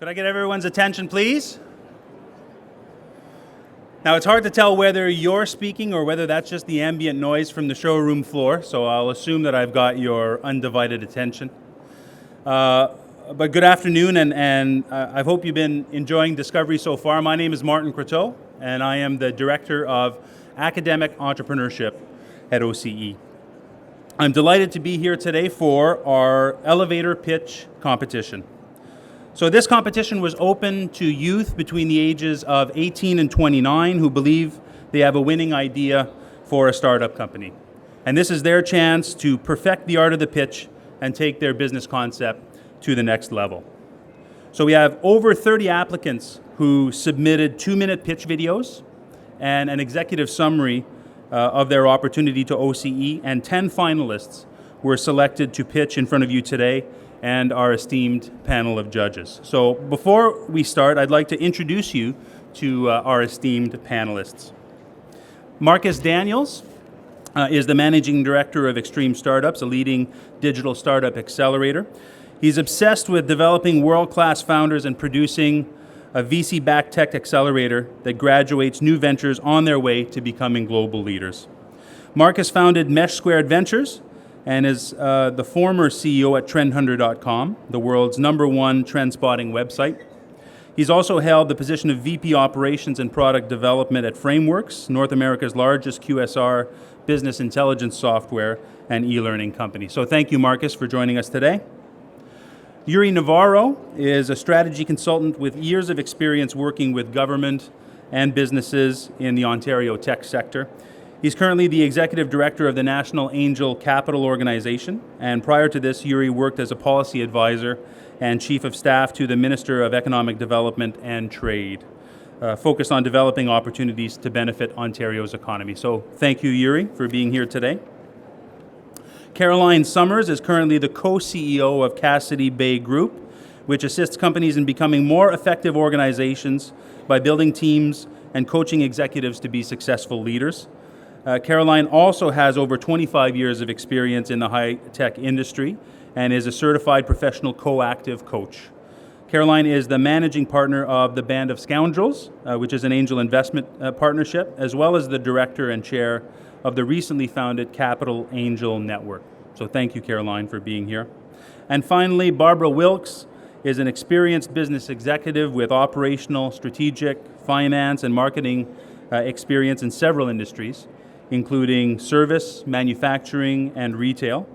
Could I get everyone's attention, please? Now, it's hard to tell whether you're speaking or whether that's just the ambient noise from the showroom floor, so I'll assume that I've got your undivided attention. But good afternoon, and I hope you've been enjoying Discovery so far. My name is Martin Croteau, and I am the Director of Academic Entrepreneurship at OCE. I'm delighted to be here today for our elevator pitch competition. So this competition was open to youth between the ages of 18 and 29 who believe they have a winning idea for a startup company. And this is their chance to perfect the art of the pitch and take their business concept to the next level. So we have over 30 applicants who submitted 2-minute pitch videos and an executive summary of their opportunity to OCE, and 10 finalists were selected to pitch in front of you today and our esteemed panel of judges. So before we start, I'd like to introduce you to our esteemed panelists. Marcus Daniels is the Managing Director of Extreme Startups, a leading digital startup accelerator. He's obsessed with developing world-class founders and producing a VC-backed tech accelerator that graduates new ventures on their way to becoming global leaders. Marcus founded Mesh Squared Ventures and is the former CEO at trendhunter.com, the world's #1 trend spotting website. He's also held the position of VP Operations and Product Development at Frameworks, North America's largest QSR business intelligence software and e-learning company. So thank you, Marcus, for joining us today. Yuri Navarro is a strategy consultant with years of experience working with government and businesses in the Ontario tech sector. He's currently the Executive Director of the National Angel Capital Organization, and prior to this, Yuri worked as a policy advisor and Chief of Staff to the Minister of Economic Development and Trade, focused on developing opportunities to benefit Ontario's economy. So thank you, Yuri, for being here today. Caroline Summers is currently the co-CEO of Cassidy Bay Group, which assists companies in becoming more effective organizations by building teams and coaching executives to be successful leaders. Caroline also has over 25 years of experience in the high-tech industry and is a certified professional coactive coach. Caroline is the managing partner of the Band of Scoundrels, which is an angel investment partnership, as well as the director and chair of the recently founded Capital Angel Network. So thank you, Caroline, for being here. And finally, Barbara Wilkes is an experienced business executive with operational, strategic, finance, and marketing experience in several industries, including service, manufacturing, and retail.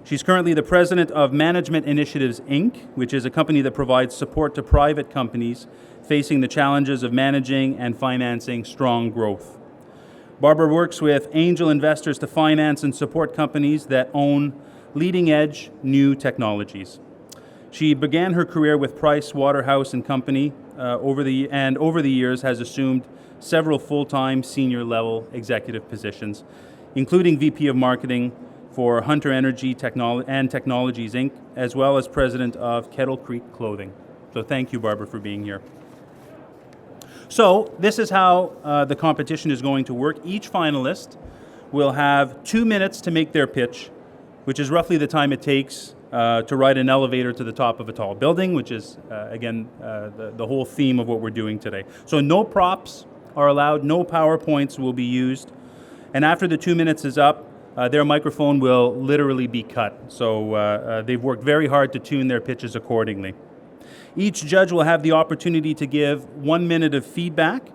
She's currently the president of Management Initiatives, Inc., which is a company that provides support to private companies facing the challenges of managing and financing strong growth. Barbara works with angel investors to finance and support companies that own leading-edge new technologies. She began her career with Price Waterhouse and Company over the years has assumed several full-time senior-level executive positions, including VP of Marketing for Hunter Energy and Technologies, Inc., as well as president of Kettle Creek Clothing. So thank you, Barbara, for being here. So this is how the competition is going to work. Each finalist will have 2 minutes to make their pitch, which is roughly the time it takes to ride an elevator to the top of a tall building, which is, again, the whole theme of what we're doing today. So no props are allowed, no PowerPoints will be used, and after the 2 minutes is up, their microphone will literally be cut. So they've worked very hard to tune their pitches accordingly. Each judge will have the opportunity to give 1 minute of feedback,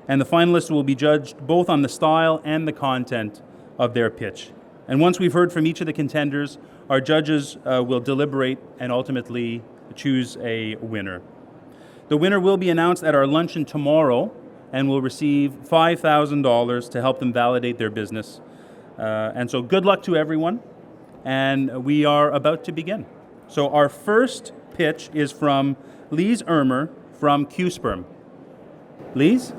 and the finalists will be judged both on the style and the content of their pitch. And once we've heard from each of the contenders, our judges will deliberate and ultimately choose a winner. The winner will be announced at our luncheon tomorrow and will receive $5,000 to help them validate their business. And so good luck to everyone, and we are about to begin. So our first pitch is from Lise Ermer from QSperm. Lise?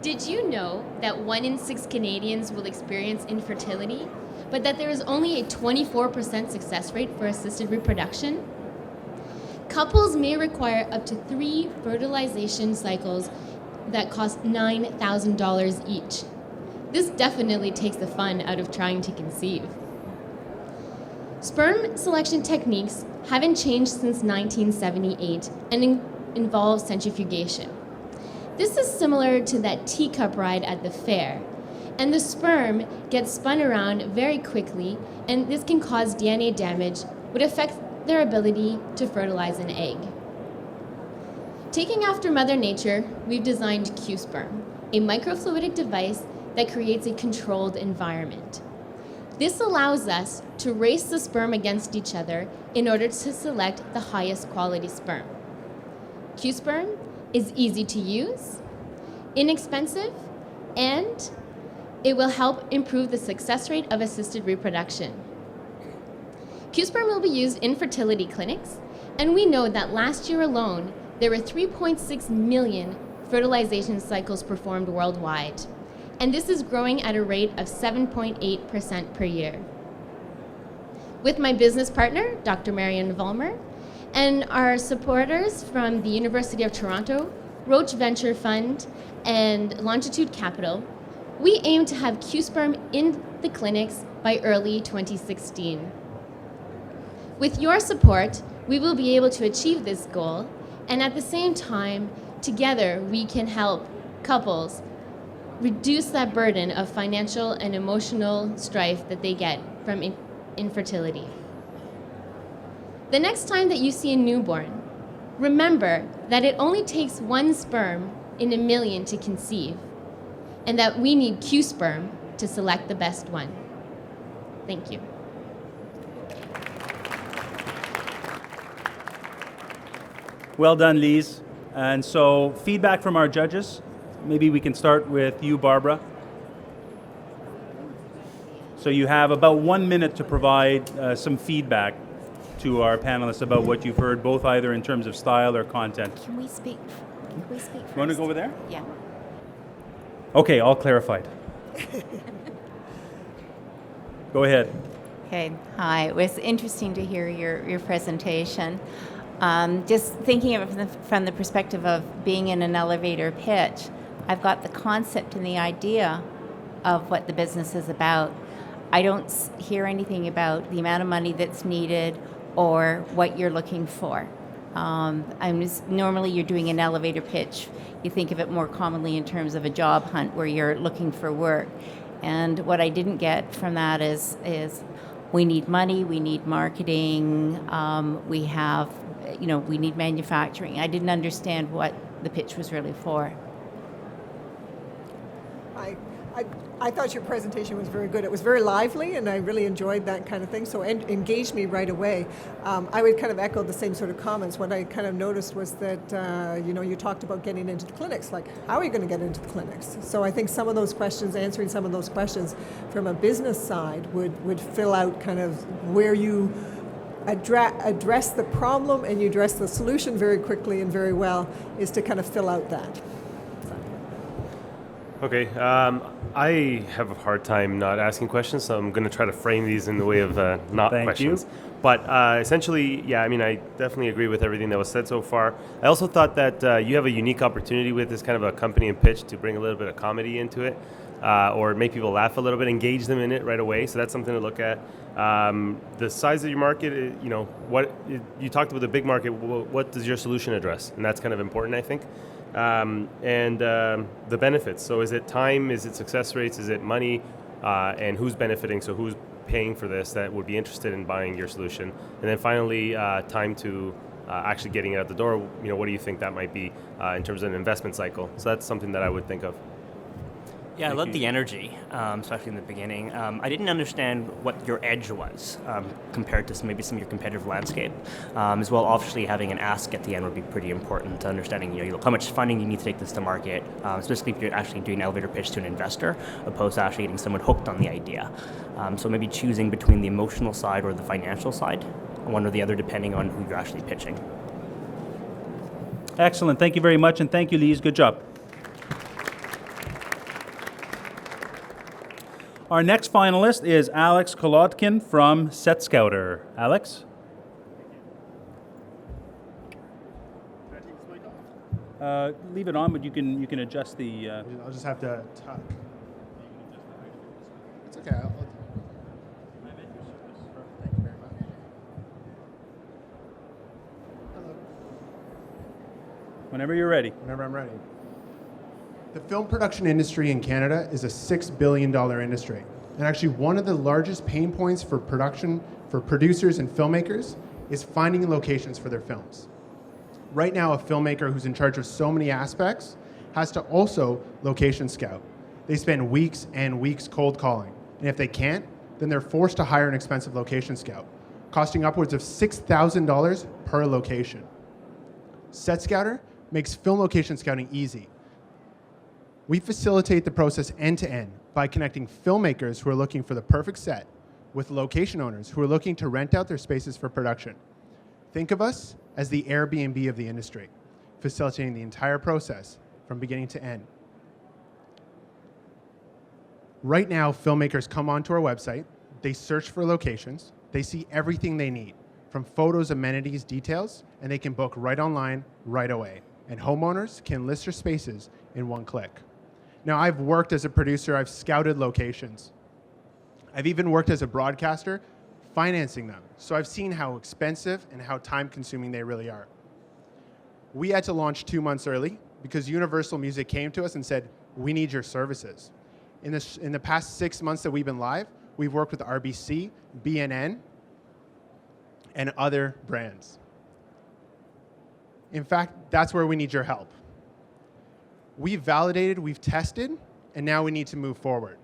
Did you know that 1 in 6 Canadians will experience infertility, but that there is only a 24% success rate for assisted reproduction? Couples may require up to 3 fertilization cycles that cost $9,000 each. This definitely takes the fun out of trying to conceive. Sperm selection techniques haven't changed since 1978 and involve centrifugation. This is similar to that teacup ride at the fair, and the sperm gets spun around very quickly, and this can cause DNA damage, which affects their ability to fertilize an egg. Taking after Mother Nature, we've designed QSperm, a microfluidic device that creates a controlled environment. This allows us to race the sperm against each other in order to select the highest quality sperm. QSperm is easy to use, inexpensive, and it will help improve the success rate of assisted reproduction. QSperm will be used in fertility clinics, and we know that last year alone, there were 3.6 million fertilization cycles performed worldwide, and this is growing at a rate of 7.8% per year. With my business partner, Dr. Marion Vollmer, and our supporters from the University of Toronto, Roche Venture Fund, and Longitude Capital, we aim to have QSperm in the clinics by early 2016. With your support, we will be able to achieve this goal, and at the same time, together we can help couples reduce that burden of financial and emotional strife that they get from infertility. The next time that you see a newborn, remember that it only takes one sperm in a million to conceive, and that we need QSperm to select the best one. Thank you. Well done, Lise. And so feedback from our judges. Maybe we can start with you, Barbara. So you have about 1 minute to provide some feedback to our panelists about what you've heard, both either in terms of style or content. Can we speak first? You want to go over there? Yeah. Okay, all clarified. Go ahead. Okay. Hi. It was interesting to hear your presentation. Just thinking of it from the perspective of being in an elevator pitch, I've got the concept and the idea of what the business is about. I don't hear anything about the amount of money that's needed or what you're looking for. Normally you're doing an elevator pitch. You think of it more commonly in terms of a job hunt where you're looking for work. And what I didn't get from that is we need money, we need marketing, we need manufacturing. I didn't understand what the pitch was really for. I thought your presentation was very good. It was very lively, and I really enjoyed that kind of thing, so it engaged me right away. I would kind of echo the same sort of comments. What I kind of noticed was that, you talked about getting into the clinics, like, how are you going to get into the clinics? So I think some of those questions, answering some of those questions from a business side would fill out kind of where you address the problem and you address the solution very quickly and very well, is to kind of fill out that. Okay, I have a hard time not asking questions, so I'm going to try to frame these in the way of not Thank questions. you. But essentially, yeah, I definitely agree with everything that was said so far. I also thought that you have a unique opportunity with this kind of a company and pitch to bring a little bit of comedy into it, or make people laugh a little bit, engage them in it right away. So that's something to look at. The size of your market, what you talked about the big market. What does your solution address? And that's kind of important, I think. And the benefits. So is it time? Is it success rates? Is it money? And who's benefiting? So who's paying for this that would be interested in buying your solution? And then finally, time to actually getting it out the door. What do you think that might be in terms of an investment cycle? So that's something that I would think of. Yeah, I love the energy, especially in the beginning. I didn't understand what your edge was compared to maybe some of your competitive landscape. As well, obviously having an ask at the end would be pretty important to understanding how much funding you need to take this to market, especially if you're actually doing an elevator pitch to an investor, opposed to actually getting someone hooked on the idea. So maybe choosing between the emotional side or the financial side, one or the other, depending on who you're actually pitching. Excellent. Thank you very much, and thank you, Lise. Good job. Our next finalist is Alex Kolodkin from SetScouter. Alex? Leave it on, but you can adjust the... I'll just have to talk. okay. Thank you very much. Hello. Whenever you're ready. Whenever I'm ready. The film production industry in Canada is a $6 billion industry. And actually one of the largest pain points for production, for producers and filmmakers, is finding locations for their films. Right now, a filmmaker who's in charge of so many aspects has to also location scout. They spend weeks and weeks cold calling. And if they can't, then they're forced to hire an expensive location scout, costing upwards of $6,000 per location. Set Scouter makes film location scouting easy. We facilitate the process end to end by connecting filmmakers who are looking for the perfect set with location owners who are looking to rent out their spaces for production. Think of us as the Airbnb of the industry, facilitating the entire process from beginning to end. Right now, filmmakers come onto our website, they search for locations, they see everything they need, from photos, amenities, details, and they can book right online, right away. And homeowners can list their spaces in one click. Now, I've worked as a producer, I've scouted locations. I've even worked as a broadcaster, financing them. So I've seen how expensive and how time-consuming they really are. We had to launch 2 months early because Universal Music came to us and said, we need your services. In the past 6 months that we've been live, we've worked with RBC, BNN, and other brands. In fact, that's where we need your help. We've validated, we've tested, and now we need to move forward.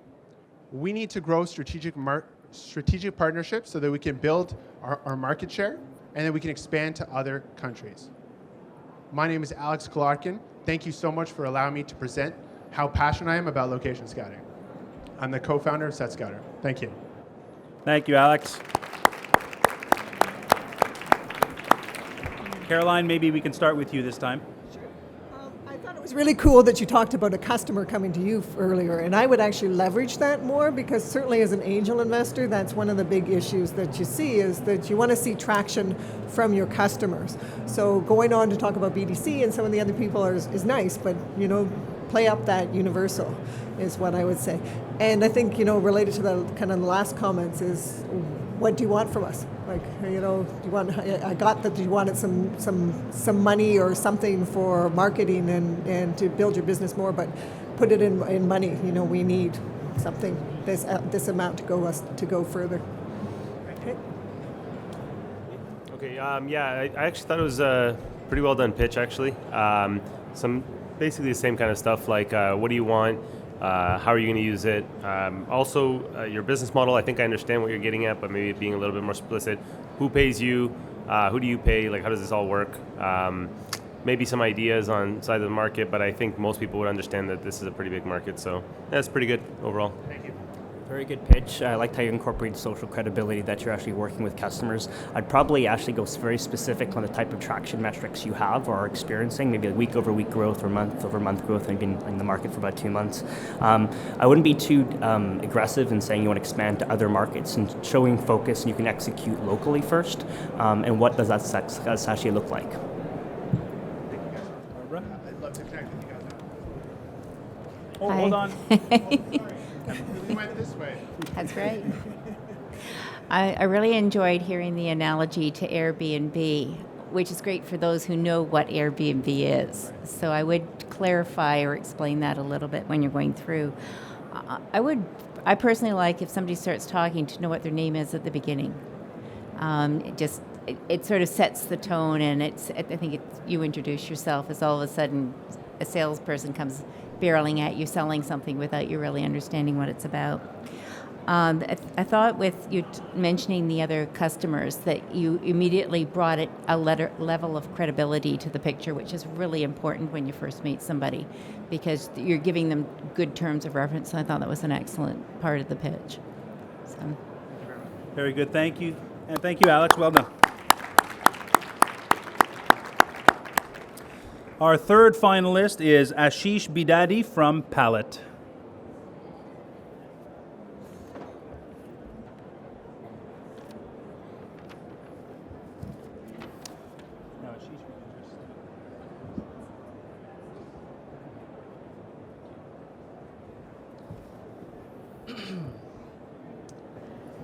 We need to grow strategic partnerships so that we can build our market share and then we can expand to other countries. My name is Alex Clarkin. Thank you so much for allowing me to present how passionate I am about location scouting. I'm the co-founder of Set Scouter. Thank you. Thank you, Alex. Caroline, maybe we can start with you this time. I thought it was really cool that you talked about a customer coming to you earlier, and I would actually leverage that more because certainly as an angel investor, that's one of the big issues that you see is that you want to see traction from your customers. So going on to talk about BDC and some of the other people is nice, but play up that universal is what I would say. And I think, related to the kind of the last comments is, what do you want from us? Like, do you want? I got that you wanted some money or something for marketing and to build your business more, but put it in money. We need something this amount to go further. Okay. Okay. I actually thought it was a pretty well done pitch. Actually, some basically the same kind of stuff. Like, what do you want? How are you going to use it? Also, your business model, I think I understand what you're getting at, but maybe being a little bit more explicit. Who pays you? Who do you pay? Like, how does this all work? Maybe some ideas on side of the market, but I think most people would understand that this is a pretty big market. So that's pretty good overall. Thank you. Very good pitch. I liked how you incorporate social credibility, that you're actually working with customers. I'd probably actually go very specific on the type of traction metrics you have or are experiencing, maybe like week over week growth or month over month growth. I've been in the market for about 2 months. I wouldn't be too aggressive in saying you want to expand to other markets and showing focus and you can execute locally first. And what does that actually look like? Barbara? I'd love to connect with you guys. Oh, Hi. hold on. We went this way. That's right. I really enjoyed hearing the analogy to Airbnb, which is great for those who know what Airbnb is. So I would clarify or explain that a little bit when you're going through. I personally like if somebody starts talking to know what their name is at the beginning. It sort of sets the tone, and I think you introduce yourself as all of a sudden a salesperson comes barreling at you selling something without you really understanding what it's about. I thought with you mentioning the other customers that you immediately brought a level of credibility to the picture, which is really important when you first meet somebody because you're giving them good terms of reference. And I thought that was an excellent part of the pitch. So. Very good. Thank you. And thank you, Alex. Well done. Our third finalist is Ashish Bidadi from Pallet.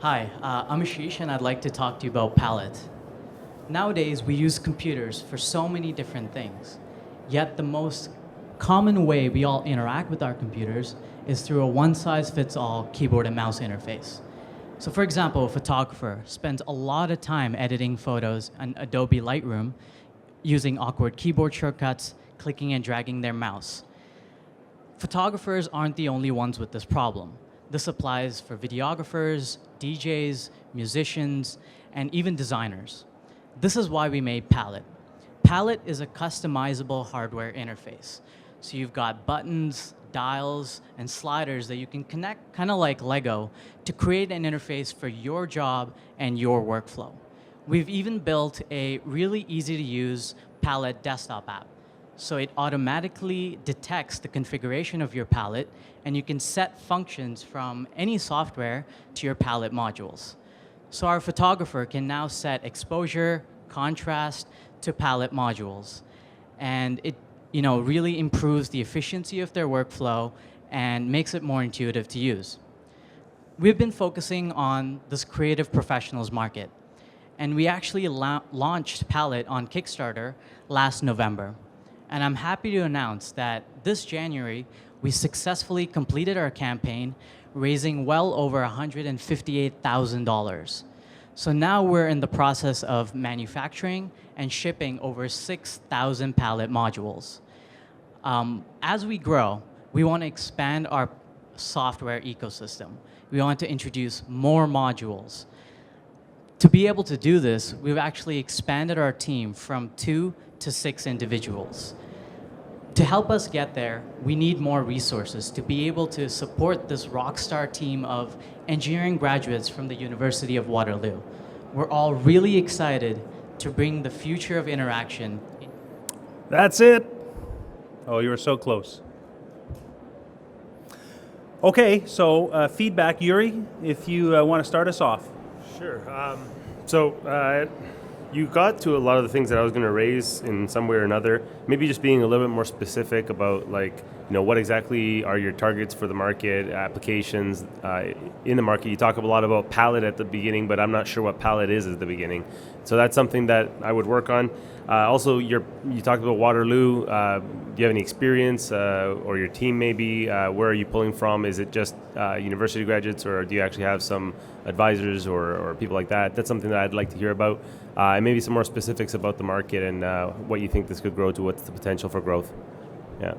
Hi, I'm Ashish, and I'd like to talk to you about Pallet. Nowadays, we use computers for so many different things, yet the most common way we all interact with our computers is through a one-size-fits-all keyboard and mouse interface. So for example, a photographer spends a lot of time editing photos in Adobe Lightroom using awkward keyboard shortcuts, clicking and dragging their mouse. Photographers aren't the only ones with this problem. This applies for videographers, DJs, musicians, and even designers. This is why we made Pallet. Pallet is a customizable hardware interface. So you've got buttons, dials, and sliders that you can connect, kind of like Lego, to create an interface for your job and your workflow. We've even built a really easy-to-use Pallet desktop app. So it automatically detects the configuration of your Pallet, and you can set functions from any software to your Pallet modules. So our photographer can now set exposure, contrast to Pallet modules. And it really improves the efficiency of their workflow and makes it more intuitive to use. We've been focusing on this creative professionals market, and we actually launched Pallet on Kickstarter last November. And I'm happy to announce that this January, we successfully completed our campaign, raising well over $158,000. So now we're in the process of manufacturing and shipping over 6,000 Pallet modules. As we grow, we want to expand our software ecosystem. We want to introduce more modules. To be able to do this, we've actually expanded our team from 2 to 6 individuals. To help us get there, we need more resources to be able to support this rockstar team of engineering graduates from the University of Waterloo. We're all really excited to bring the future of interaction. That's it. Oh, you were so close. Okay, so feedback, Yuri, if you want to start us off. Sure. You got to a lot of the things that I was going to raise in some way or another. Maybe just being a little bit more specific about, what exactly are your targets for the market, applications in the market. You talk a lot about Pallet at the beginning, but I'm not sure what Pallet is at the beginning. So that's something that I would work on. Also, you talked about Waterloo. Do you have any experience, or your team maybe? Where are you pulling from? Is it just university graduates, or do you actually have some advisors or people like that? That's something that I'd like to hear about. And maybe some more specifics about the market and what you think this could grow to, what's the potential for growth. Yeah.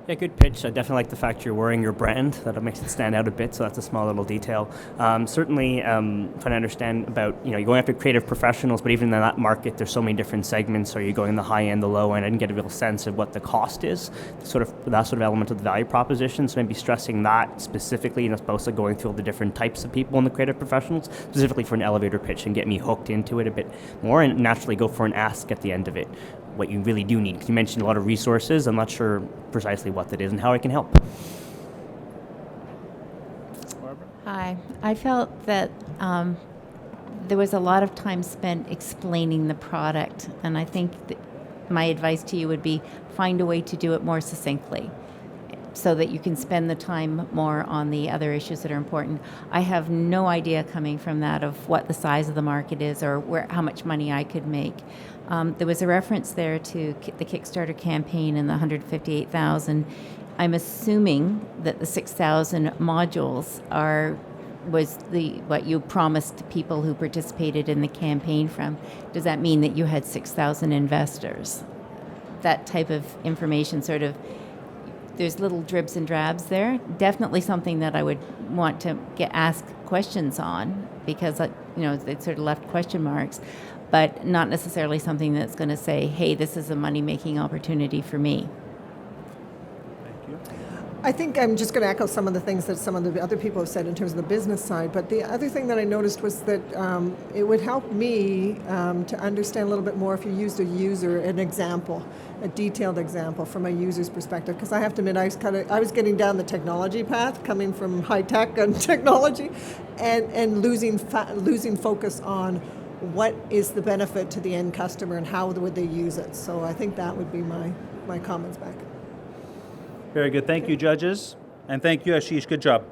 Yeah, good pitch. I definitely like the fact you're wearing your brand. That makes it stand out a bit, so that's a small little detail. Certainly, trying to understand about, you're going after creative professionals, but even in that market, there's so many different segments. Are you going the high end, the low end? I didn't get a real sense of what the cost is, that sort of element of the value proposition. So maybe stressing that specifically, as opposed to going through all the different types of people in the creative professionals, specifically for an elevator pitch, and get me hooked into it a bit more, and naturally go for an ask at the end of it. What you really do need, because you mentioned a lot of resources. I'm not sure precisely what that is and how I can help. Barbara? Hi. I felt that there was a lot of time spent explaining the product, and I think that my advice to you would be find a way to do it more succinctly so that you can spend the time more on the other issues that are important. I have no idea coming from that of what the size of the market is or how much money I could make. There was a reference there to the Kickstarter campaign and the $158,000. I'm assuming that the 6,000 modules was what you promised to people who participated in the campaign from. Does that mean that you had 6,000 investors? That type of information there's little dribs and drabs there. Definitely something that I would want to ask questions on, because it sort of left question marks, but not necessarily something that's going to say, hey, this is a money-making opportunity for me. Thank you. I think I'm just going to echo some of the things that some of the other people have said in terms of the business side, but the other thing that I noticed was that it would help me to understand a little bit more if you used an example, a detailed example from a user's perspective, because I have to admit I was getting down the technology path, coming from high tech and technology, and losing focus on what is the benefit to the end customer and how would they use it. So I think that would be my comments back. Very good. Thank you, judges. And thank you, Ashish. Good job.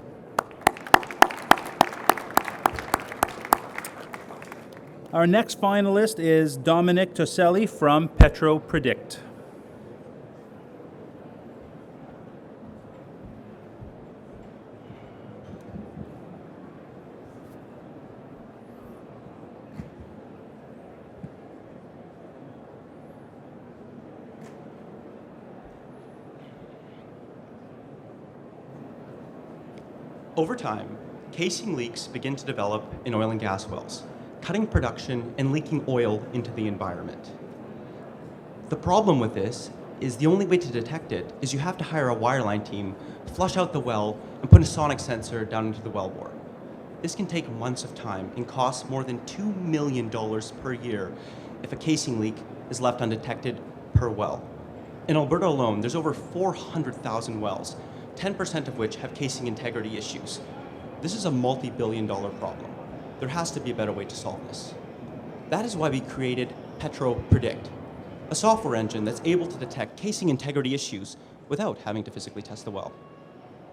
Our next finalist is Dominic Toselli from Petrol Predict. Over time, casing leaks begin to develop in oil and gas wells, cutting production and leaking oil into the environment. The problem with this is the only way to detect it is you have to hire a wireline team, flush out the well, and put a sonic sensor down into the wellbore. This can take months of time and cost more than $2 million per year if a casing leak is left undetected per well. In Alberta alone, there's over 400,000 wells, 10% of which have casing integrity issues. This is a multi-billion-dollar problem. There has to be a better way to solve this. That is why we created Petrol Predict, a software engine that's able to detect casing integrity issues without having to physically test the well.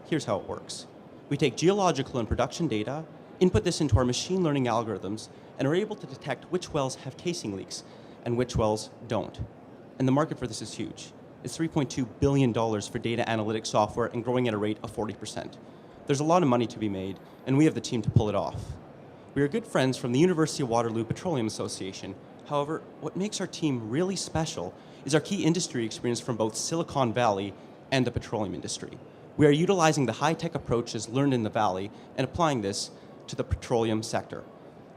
Here's how it works. We take geological and production data, input this into our machine learning algorithms, and are able to detect which wells have casing leaks and which wells don't. And the market for this is huge. It's $3.2 billion for data analytics software and growing at a rate of 40%. There's a lot of money to be made, and we have the team to pull it off. We are good friends from the University of Waterloo Petroleum Association. However, what makes our team really special is our key industry experience from both Silicon Valley and the petroleum industry. We are utilizing the high-tech approaches learned in the Valley and applying this to the petroleum sector.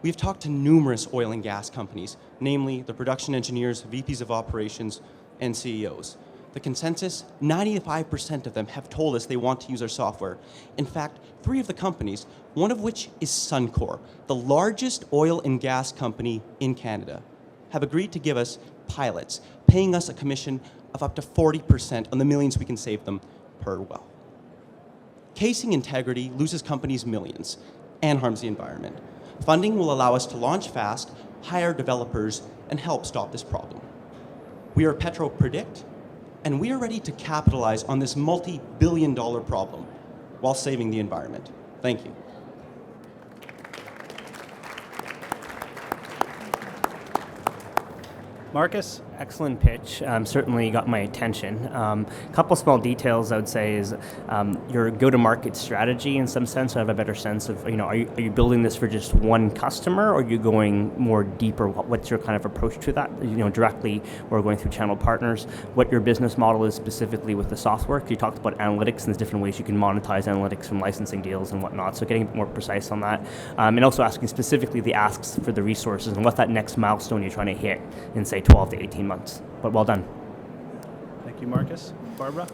We've talked to numerous oil and gas companies, namely the production engineers, VPs of operations, and CEOs. The consensus, 95% of them have told us they want to use our software. In fact, 3 of the companies, one of which is Suncor, the largest oil and gas company in Canada, have agreed to give us pilots, paying us a commission of up to 40% on the millions we can save them per well. Casing integrity loses companies millions and harms the environment. Funding will allow us to launch fast, hire developers, and help stop this problem. We are Petrol Predict, and we are ready to capitalize on this multi-billion-dollar problem while saving the environment. Thank you. Marcus? Excellent pitch. Certainly got my attention. A couple small details I would say is your go-to-market strategy. In some sense, I have a better sense of, are you building this for just one customer, or are you going more deeper? What's your kind of approach to that? Directly, or going through channel partners. What your business model is specifically with the software. You talked about analytics and the different ways you can monetize analytics from licensing deals and whatnot. So getting a bit more precise on that, and also asking specifically the asks for the resources and what's that next milestone you're trying to hit in say 12 to 18 months. But well done. Thank you, Marcus. Barbara?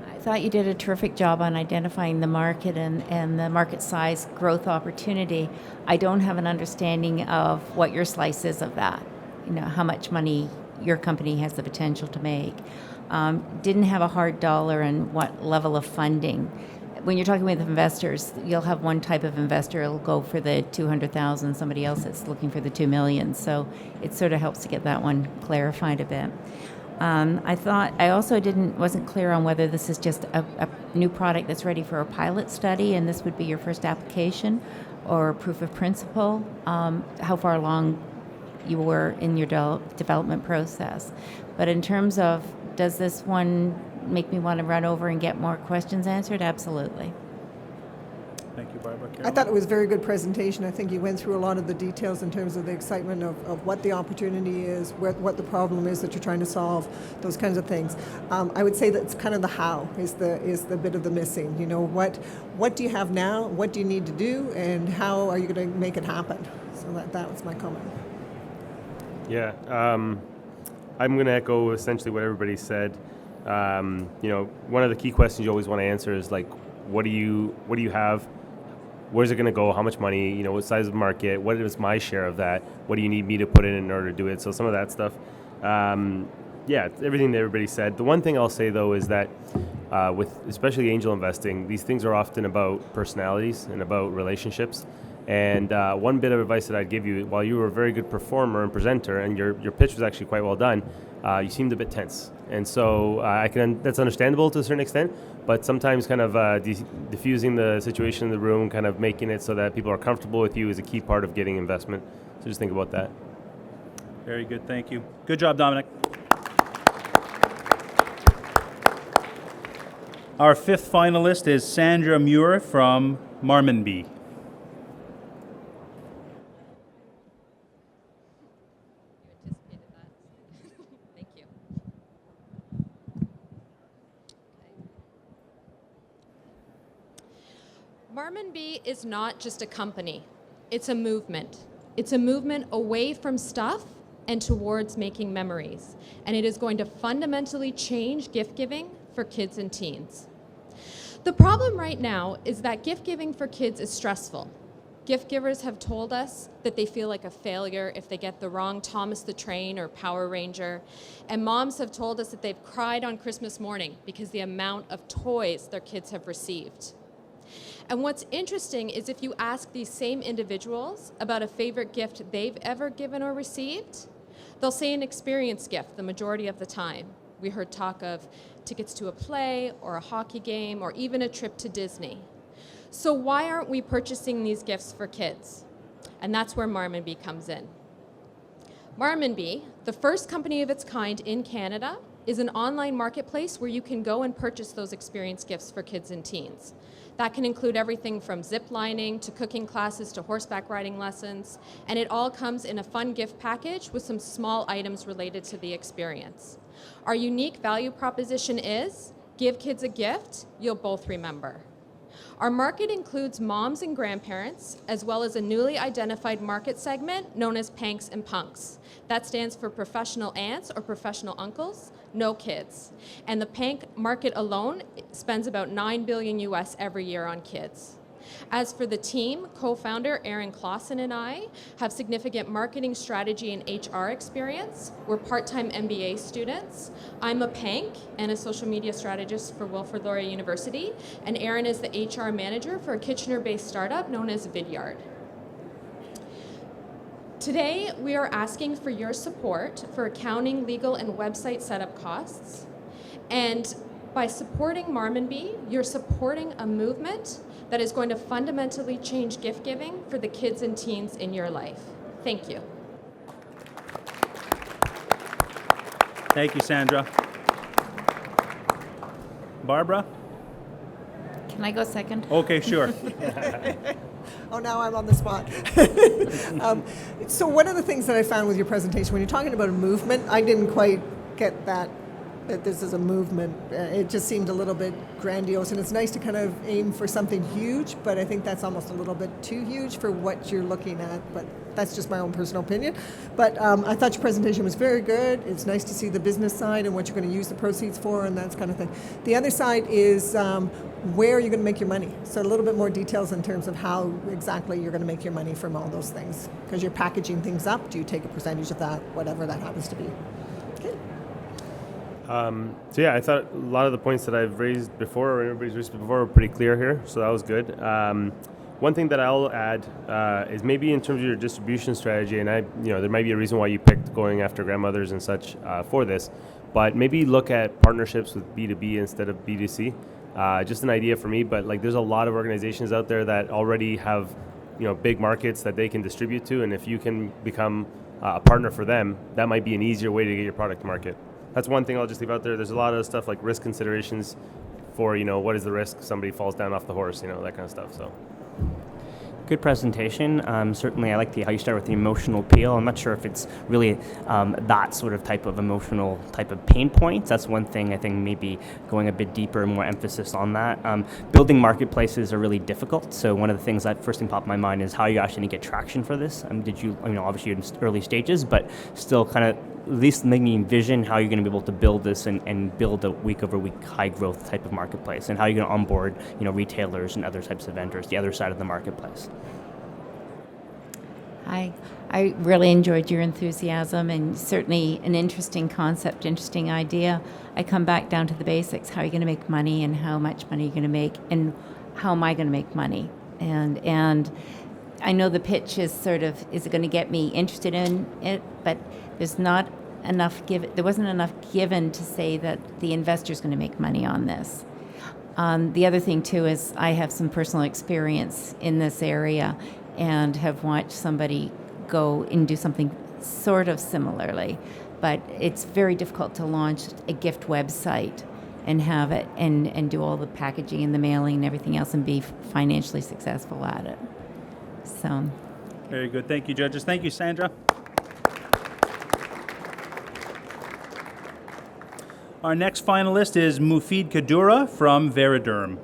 I thought you did a terrific job on identifying the market and the market size growth opportunity. I don't have an understanding of what your slice is of that, how much money your company has the potential to make. Didn't have a hard dollar and what level of funding. When you're talking with investors, you'll have one type of investor, it'll go for the 200,000, somebody else that's looking for the 2 million. So it sort of helps to get that one clarified a bit. I also wasn't clear on whether this is just a new product that's ready for a pilot study, and this would be your first application, or proof of principle, how far along you were in your development process. But in terms of, does this one make me want to run over and get more questions answered? Absolutely. Thank you, Barbara. I thought it was a very good presentation. I think you went through a lot of the details in terms of the excitement of what the opportunity is, what the problem is that you're trying to solve, those kinds of things. I would say that it's kind of the how is the bit of the missing. What do you have now? What do you need to do? And how are you going to make it happen? So that was my comment. Yeah, I'm going to echo essentially what everybody said. One of the key questions you always want to answer is like, what do you have? Where's it going to go? How much money? What size of the market? What is my share of that? What do you need me to put in order to do it? So some of that stuff. Everything that everybody said. The one thing I'll say though is that with especially angel investing, these things are often about personalities and about relationships. And one bit of advice that I'd give you, while you were a very good performer and presenter, and your pitch was actually quite well done, you seemed a bit tense. And so that's understandable to a certain extent, but sometimes kind of diffusing the situation in the room, kind of making it so that people are comfortable with you is a key part of getting investment. So just think about that. Very good, thank you. Good job, Dominic. Our fifth finalist is Sandra Muir from Monroe Be. Thank you. Monroe Be is not just a company, it's a movement. It's a movement away from stuff and towards making memories. And it is going to fundamentally change gift giving for kids and teens. The problem right now is that gift giving for kids is stressful. Gift givers have told us that they feel like a failure if they get the wrong Thomas the Train or Power Ranger. And moms have told us that they've cried on Christmas morning because the amount of toys their kids have received. And what's interesting is if you ask these same individuals about a favorite gift they've ever given or received, they'll say an experience gift the majority of the time. We heard talk of tickets to a play or a hockey game or even a trip to Disney. So why aren't we purchasing these gifts for kids? And that's where Monroe Be comes in. Monroe Be, the first company of its kind in Canada, is an online marketplace where you can go and purchase those experience gifts for kids and teens. That can include everything from zip lining to cooking classes to horseback riding lessons, and it all comes in a fun gift package with some small items related to the experience. Our unique value proposition is, give kids a gift you'll both remember. Our market includes moms and grandparents, as well as a newly identified market segment known as Panks and Punks. That stands for professional aunts or professional uncles, no kids. And the Pank market alone spends about $9 billion US every year on kids. As for the team, co-founder Aaron Clausen and I have significant marketing strategy and HR experience. We're part-time MBA students. I'm a Pank and a social media strategist for Wilfrid Laurier University, and Aaron is the HR manager for a Kitchener-based startup known as Vidyard. Today, we are asking for your support for accounting, legal, and website setup costs. And by supporting Monroe Be, you're supporting a movement that is going to fundamentally change gift giving for the kids and teens in your life. Thank you. Thank you, Sandra. Barbara? Can I go second? Okay, sure. Oh, now I'm on the spot. So one of the things that I found with your presentation, when you're talking about a movement, I didn't quite get that this is a movement. It just seemed a little bit grandiose, and it's nice to kind of aim for something huge, but I think that's almost a little bit too huge for what you're looking at, but that's just my own personal opinion. But I thought your presentation was very good. It's nice to see the business side and what you're going to use the proceeds for and that kind of thing. The other side is where you're going to make your money. So a little bit more details in terms of how exactly you're going to make your money from all those things. Because you're packaging things up, do you take a percentage of that, whatever that happens to be? Okay. So yeah, I thought a lot of the points that I've raised before, or everybody's raised before, were pretty clear here, so that was good. One thing that I'll add is maybe in terms of your distribution strategy, and there might be a reason why you picked going after grandmothers and such for this, but maybe look at partnerships with B2B instead of B2C. Just an idea for me, but there's a lot of organizations out there that already have big markets that they can distribute to, and if you can become a partner for them, that might be an easier way to get your product to market. That's one thing I'll just leave out there. There's a lot of stuff like risk considerations for, what is the risk somebody falls down off the horse, that kind of stuff. So. Good presentation. Certainly, I like how you start with the emotional appeal. I'm not sure if it's really that sort of type of emotional type of pain points. That's one thing I think maybe going a bit deeper and more emphasis on that. Building marketplaces are really difficult. So one of the things that first thing popped in my mind is how you actually get traction for this. Did you, obviously you're in early stages, but still kind of at least make me envision how you're going to be able to build this and build a week over week high growth type of marketplace, and how you're going to onboard retailers and other types of vendors, the other side of the marketplace. I really enjoyed your enthusiasm, and certainly an interesting concept, interesting idea. I come back down to the basics. How are you going to make money, and how much money are you going to make, and how am I going to make money? And I know the pitch is is it going to get me interested in it, but there's not enough there wasn't enough given to say that the investor's going to make money on this. The other thing too is I have some personal experience in this area and have watched somebody go and do something sort of similarly, but it's very difficult to launch a gift website and have it and do all the packaging and the mailing and everything else and be financially successful at it. So, Very good. Thank you, judges. Thank you, Sandra. Our next finalist is Mufid Kadura from Veraderm.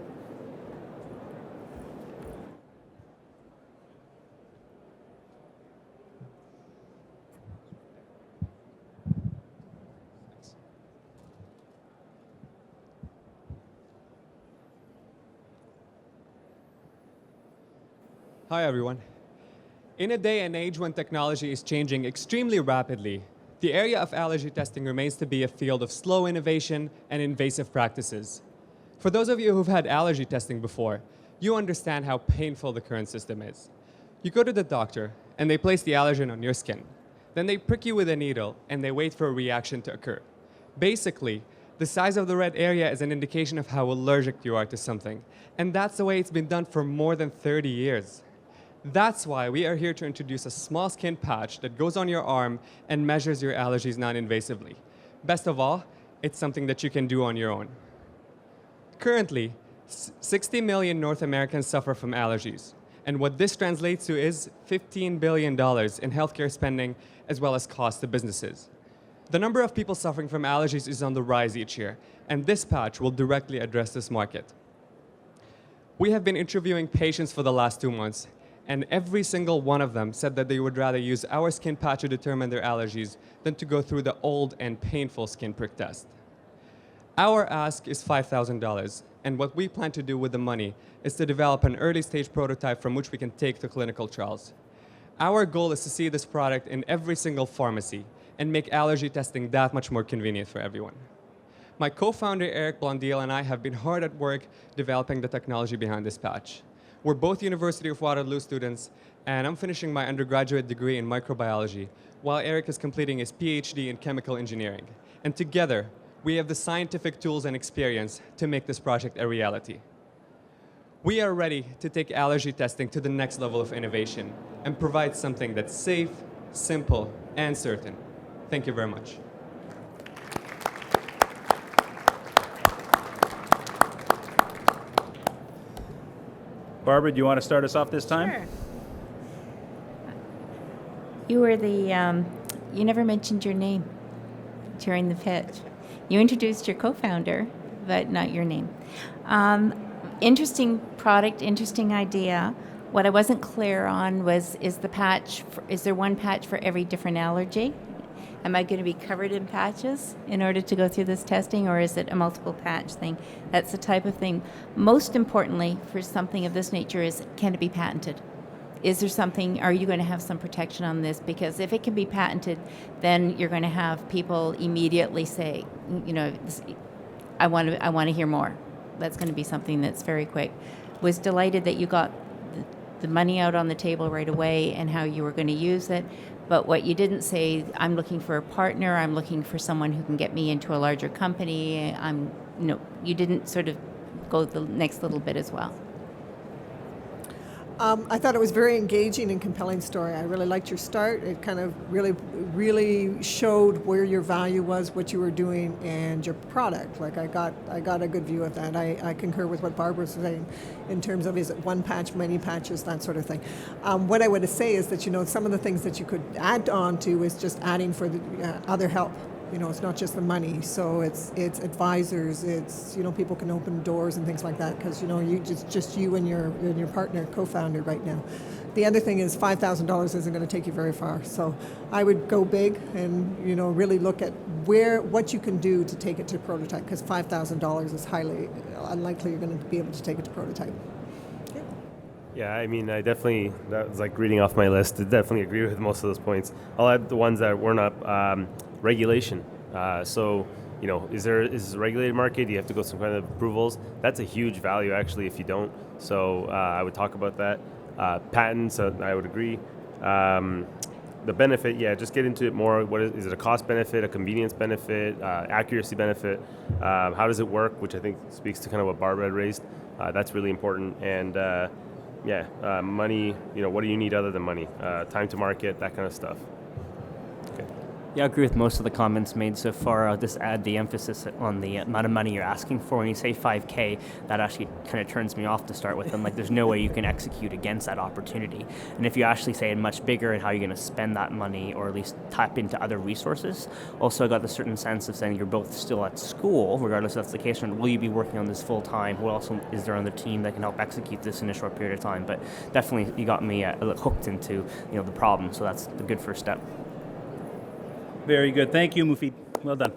Hi, everyone. In a day and age when technology is changing extremely rapidly, the area of allergy testing remains to be a field of slow innovation and invasive practices. For those of you who've had allergy testing before, you understand how painful the current system is. You go to the doctor, and they place the allergen on your skin. Then they prick you with a needle, and they wait for a reaction to occur. Basically, the size of the red area is an indication of how allergic you are to something, and that's the way it's been done for more than 30 years. That's why we are here to introduce a small skin patch that goes on your arm and measures your allergies non-invasively. Best of all, it's something that you can do on your own. Currently, 60 million North Americans suffer from allergies, and what this translates to is $15 billion in healthcare spending as well as costs to businesses. The number of people suffering from allergies is on the rise each year, and this patch will directly address this market. We have been interviewing patients for the last 2 months, and every single one of them said that they would rather use our skin patch to determine their allergies than to go through the old and painful skin prick test. Our ask is $5,000, and what we plan to do with the money is to develop an early-stage prototype from which we can take to clinical trials. Our goal is to see this product in every single pharmacy and make allergy testing that much more convenient for everyone. My co-founder Eric Blondil and I have been hard at work developing the technology behind this patch. We're both University of Waterloo students, and I'm finishing my undergraduate degree in microbiology, while Eric is completing his PhD in chemical engineering. And together, we have the scientific tools and experience to make this project a reality. We are ready to take allergy testing to the next level of innovation and provide something that's safe, simple, and certain. Thank you very much. Barbara, do you want to start us off this time? Sure. You were you never mentioned your name during the pitch. You introduced your co-founder, but not your name. Interesting product, interesting idea. What I wasn't clear on was, is there one patch for every different allergy? Am I going to be covered in patches in order to go through this testing, or is it a multiple patch thing? That's the type of thing. Most importantly, for something of this nature is, can it be patented? Is there something, are you going to have some protection on this? Because if it can be patented, then you're going to have people immediately say, I want to hear more. That's going to be something that's very quick. Was delighted that you got the money out on the table right away and how you were going to use it. But what you didn't say, I'm looking for a partner, I'm looking for someone who can get me into a larger company. You didn't sort of go the next little bit as well. I thought it was very engaging and compelling story. I really liked your start. It kind of really showed where your value was, what you were doing, and your product. Like I got a good view of that. I concur with what Barbara was saying in terms of, is it one patch, many patches, that sort of thing. What I would say is that some of the things that you could add on to is just adding for the other help. It's not just the money, so it's advisors, it's people can open doors and things like that, because you just you and your partner, co-founder right now. The other thing is $5,000 isn't going to take you very far, so I would go big and really look at what you can do to take it to prototype, because $5,000 is highly unlikely you're going to be able to take it to prototype. Yeah, I mean, that was like reading off my list. I definitely agree with most of those points. I'll add the ones that weren't up. Regulation. Is this a regulated market? Do you have to go some kind of approvals? That's a huge value, actually, if you don't. So I would talk about that. Patents, I would agree. The benefit, just get into it more. What is it, a cost benefit, a convenience benefit, accuracy benefit? How does it work? Which I think speaks to kind of what Barbara had raised. That's really important. And money, what do you need other than money? Time to market, that kind of stuff. Okay. Yeah, I agree with most of the comments made so far. I'll just add the emphasis on the amount of money you're asking for. When you say 5K, that actually kind of turns me off to start with. And like, there's no way you can execute against that opportunity. And if you actually say it much bigger and how you're going to spend that money, or at least tap into other resources. Also, I got the certain sense of saying you're both still at school, regardless if that's the case, or will you be working on this full time? Who else is there on the team that can help execute this in a short period of time? But definitely, you got me hooked into the problem. So that's a good first step. Very good. Thank you, Mufid. Well done.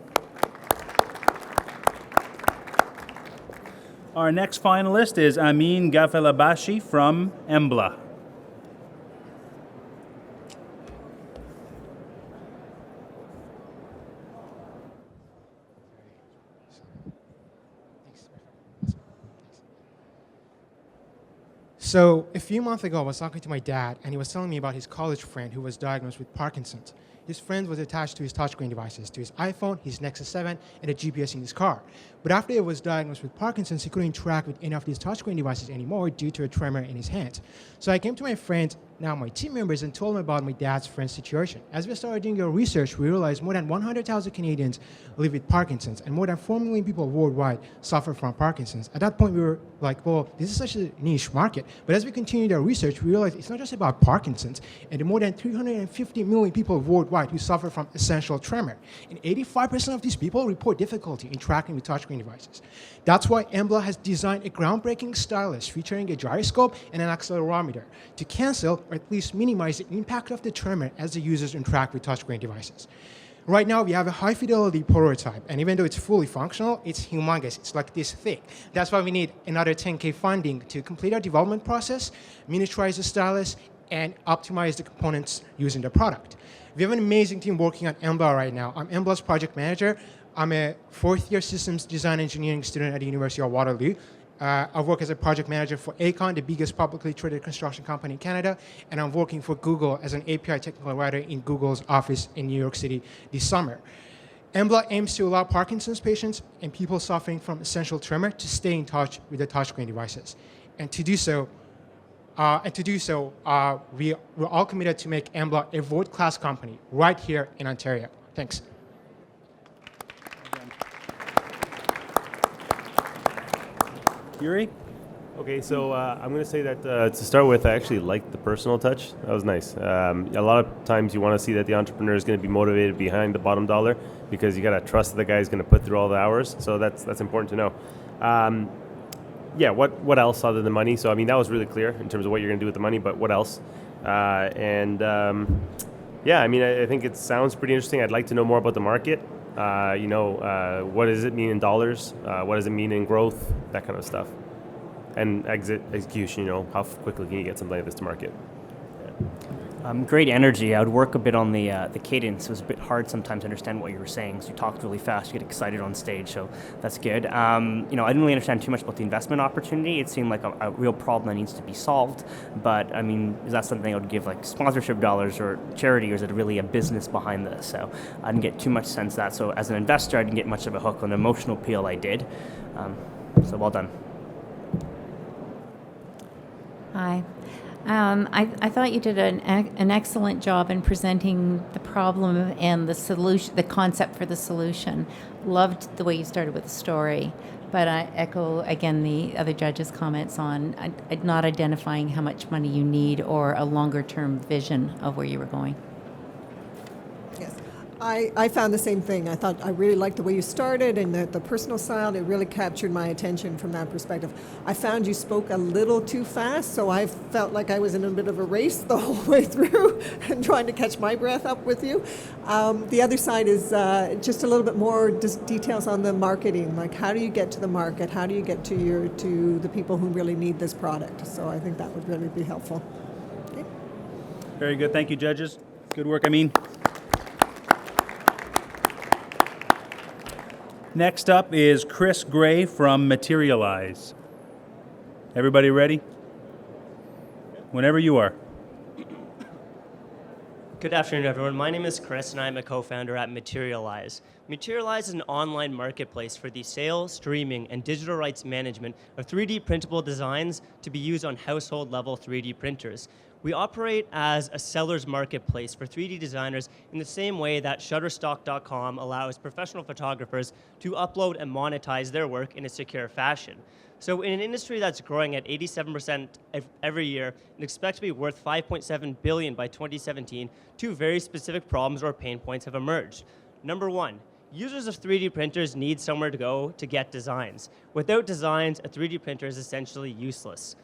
Our next finalist is Amin Gafelabashi from Embla. So a few months ago, I was talking to my dad, and he was telling me about his college friend who was diagnosed with Parkinson's. His friend was attached to his touchscreen devices, to his iPhone, his Nexus 7, and a GPS in his car. But after he was diagnosed with Parkinson's, he couldn't interact with any of these touchscreen devices anymore due to a tremor in his hand. So I came to my friend, now my team members, and told him about my dad's friend's situation. As we started doing our research, we realized more than 100,000 Canadians live with Parkinson's, and more than 4 million people worldwide suffer from Parkinson's. At that point, we were like, well, this is such a niche market. But as we continued our research, we realized it's not just about Parkinson's, and the more than 350 million people worldwide who suffer from essential tremor. And 85% of these people report difficulty interacting with touchscreen devices. That's why Embla has designed a groundbreaking stylus featuring a gyroscope and an accelerometer to cancel or at least minimize the impact of the tremor as the users interact with touchscreen devices. Right now, we have a high-fidelity prototype, and even though it's fully functional, it's humongous. It's like this thick. That's why we need another 10K funding to complete our development process, miniaturize the stylus, and optimize the components used in the product. We have an amazing team working on Embla right now. I'm Embla's project manager. I'm a fourth-year systems design engineering student at the University of Waterloo. I work as a project manager for Aecon, the biggest publicly traded construction company in Canada, and I'm working for Google as an API technical writer in Google's office in New York City this summer. Embla aims to allow Parkinson's patients and people suffering from essential tremor to stay in touch with their touchscreen devices. And to do so, we're all committed to make Embla a world-class company right here in Ontario. Thanks. Yuri? Okay, so I'm going to say that to start with, I actually liked the personal touch. That was nice. A lot of times you want to see that the entrepreneur is going to be motivated behind the bottom dollar because you got to trust that the guy is going to put through all the hours. So that's important to know. What else other than money? So, I mean, that was really clear in terms of what you're going to do with the money, but what else? I think it sounds pretty interesting. I'd like to know more about the market. What does it mean in dollars? What does it mean in growth? That kind of stuff. And execution, how quickly can you get something like this to market? Great energy. I would work a bit on the cadence. It was a bit hard sometimes to understand what you were saying. So you talked really fast, you get excited on stage, so that's good. I didn't really understand too much about the investment opportunity. It seemed like a real problem that needs to be solved. But I mean, is that something I would give like sponsorship dollars or charity, or is it really a business behind this? So I didn't get too much sense of that. So as an investor, I didn't get much of a hook. On the emotional appeal, I did. So well done. Hi. I thought you did an excellent job in presenting the problem and the solution, the concept for the solution. Loved the way you started with the story, but I echo again the other judges' comments on not identifying how much money you need or a longer-term vision of where you were going. Yes. I found the same thing. I thought I really liked the way you started and the personal side. It really captured my attention from that perspective. I found you spoke a little too fast, so I felt like I was in a bit of a race the whole way through and trying to catch my breath up with you. The other side is just a little bit more details on the marketing, like how do you get to the market? How do you get to the people who really need this product? So I think that would really be helpful. Okay. Very good. Thank you, judges. Good work, Amin. Next up is Chris Gray from Materialized. Everybody ready? Whenever you are. Good afternoon, everyone. My name is Chris, and I'm a co-founder at Materialized. Materialized is an online marketplace for the sale, streaming, and digital rights management of 3D printable designs to be used on household-level 3D printers. We operate as a seller's marketplace for 3D designers in the same way that Shutterstock.com allows professional photographers to upload and monetize their work in a secure fashion. So in an industry that's growing at 87% every year and expected to be worth $5.7 billion by 2017, two very specific problems or pain points have emerged. Number one, users of 3D printers need somewhere to go to get designs. Without designs, a 3D printer is essentially useless.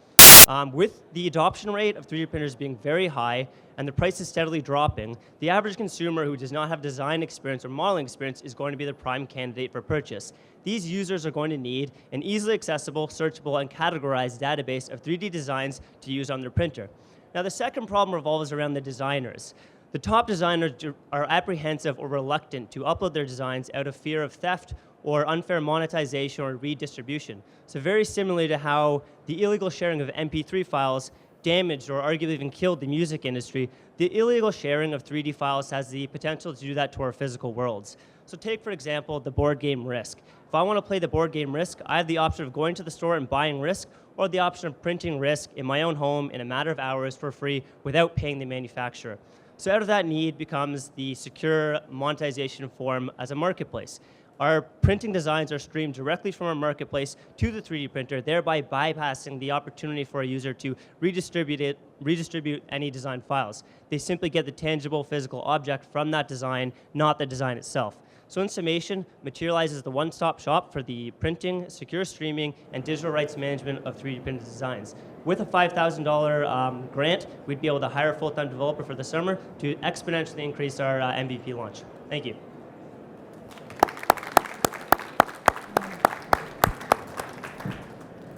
With the adoption rate of 3D printers being very high and the price is steadily dropping, the average consumer who does not have design experience or modeling experience is going to be the prime candidate for purchase. These users are going to need an easily accessible, searchable, and categorized database of 3D designs to use on their printer. Now, the second problem revolves around the designers. The top designers are apprehensive or reluctant to upload their designs out of fear of theft or unfair monetization or redistribution. So very similarly to how the illegal sharing of MP3 files damaged or arguably even killed the music industry, the illegal sharing of 3D files has the potential to do that to our physical worlds. So take, for example, the board game Risk. If I want to play the board game Risk, I have the option of going to the store and buying Risk, or the option of printing Risk in my own home in a matter of hours for free without paying the manufacturer. So out of that need becomes the secure monetization form as a marketplace. Our printing designs are streamed directly from our marketplace to the 3D printer, thereby bypassing the opportunity for a user to redistribute any design files. They simply get the tangible physical object from that design, not the design itself. So in summation, Materialized is the one-stop shop for the printing, secure streaming, and digital rights management of 3D printed designs. With a $5,000 grant, we'd be able to hire a full-time developer for the summer to exponentially increase our MVP launch. Thank you.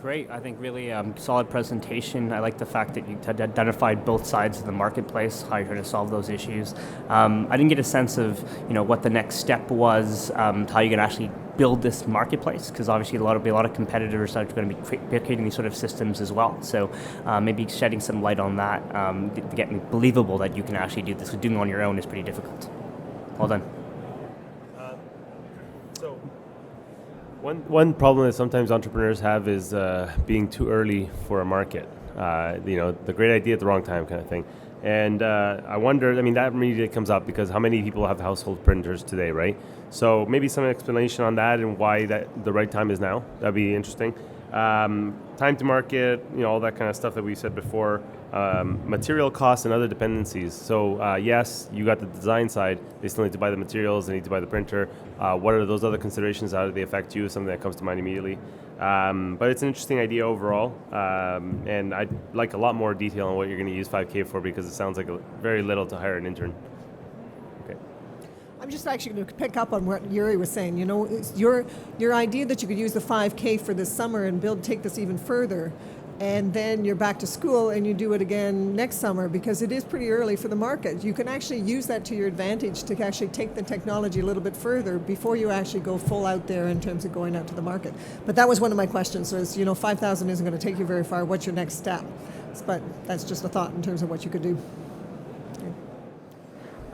Great. I think really solid presentation. I like the fact that you had identified both sides of the marketplace, how you're going to solve those issues. I didn't get a sense of what the next step was, how you're going to actually build this marketplace, because obviously a lot of competitors are going to be creating these sort of systems as well. So maybe shedding some light on that to get me believable that you can actually do this. Doing it on your own is pretty difficult. Well done. One problem that sometimes entrepreneurs have is being too early for a market. The great idea at the wrong time kind of thing. And I wonder, that immediately comes up because how many people have household printers today, right? So maybe some explanation on that and why the right time is now. That'd be interesting. Time to market, all that kind of stuff that we said before. Material costs and other dependencies. So yes, you got the design side. They still need to buy the materials. They need to buy the printer. What are those other considerations? How do they affect you? Something that comes to mind immediately. But it's an interesting idea overall. And I'd like a lot more detail on what you're going to use 5K for, because it sounds like very little to hire an intern. Okay. I'm just actually going to pick up on what Yuri was saying. Your idea that you could use the 5K for this summer and take this even further, and then you're back to school and you do it again next summer, because it is pretty early for the market. You can actually use that to your advantage to actually take the technology a little bit further before you actually go full out there in terms of going out to the market. But that was one of my questions, was 5,000 isn't going to take you very far. What's your next step? But that's just a thought in terms of what you could do.